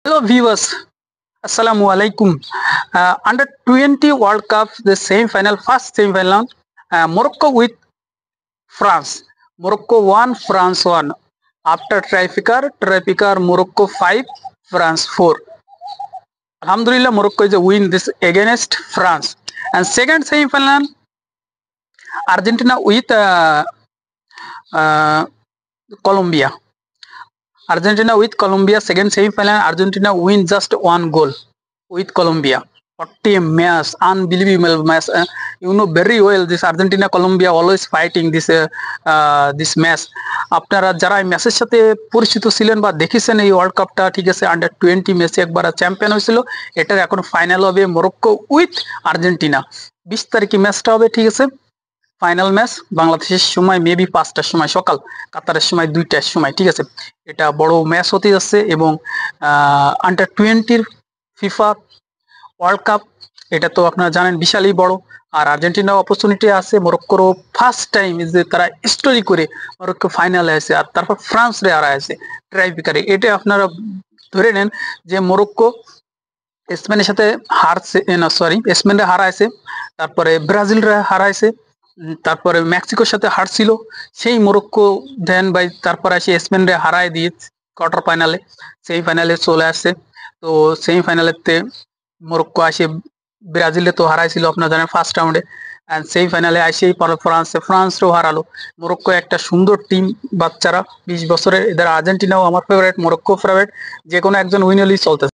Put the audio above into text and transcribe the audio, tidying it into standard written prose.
Hello viewers, Assalamu alaikum. Under 20 World Cup, the semi-final, first semi-final, Morocco with France. Morocco won, France won. After tiebreaker, Morocco 5, France 4. Alhamdulillah, Morocco is a win this against France. And second semi-final, Argentina with uh, Colombia. Argentina with Colombia, second semi-final, Argentina win just one goal with Colombia. What a match, unbelievable match. You know very well this Argentina Colombia always fighting this match. আপনারা যারা এই ম্যাচের সাথে পরিচিত ছিলেন বা দেখেছেন এই ওয়ার্ল্ড কাপটা, ঠিক আছে, আন্ডার 20 ম্যাচে একবার চ্যাম্পিয়ন হয়েছিল, এটার এখন ফাইনাল হবে মরক্কো উইথ আর্জেন্টিনা। 20 তারিখে ম্যাচটা হবে, ঠিক আছে। ফাইনাল ম্যাচ বাংলাদেশের সময় মেবি 5টার সময় সকাল, কাতারের সময় 2টার সময়, ঠিক আছে। এটা বড় ম্যাচ হতে যাচ্ছে এবং আন্ডার 20 ফিফা ওয়ার্ল্ড কাপ, এটা তো আপনারা জানেন বিশালই বড়। আর আর্জেন্টিনার অপরচুনিটি আছে, মরক্কোরও ফার্স্ট টাইম যে তারা স্টোরি করে মরক্কো ফাইনালে আছে, আর তারপর ফ্রান্স রে হারা আছে ট্রাইব্রেকারে। এটা আপনারা ধরে নেন যে মরক্কো স্পেনের সাথে হারছে, না সরি, স্পেনরে হারাইছে, তারপরে ব্রাজিলরা হারাইছে, তারপরে মেক্সিকোর সাথে হারছিল, সেই মরক্কো দেন ভাই তারপর আসে স্পেনরে হারায় দিয়ে কোয়ার্টার ফাইনালে, সেমিফাইনালে চলে আসছে। তো সেমিফাইনালেতে মরক্কো আসে ব্রাজিলে তো হারাইছিল আপনারা জানেন ফার্স্ট রাউন্ডে, অ্যান্ড সেমিফাইনালে আসেই ফ্রান্সও হারালো। মরক্কো একটা সুন্দর টিম, বাচ্চারা 20 বছরের, এদের আর্জেন্টিনাও আমার ফেভারিট, মরক্কো ফেভারিট, যে কোনো একজন উইন হলেই চলতেছে।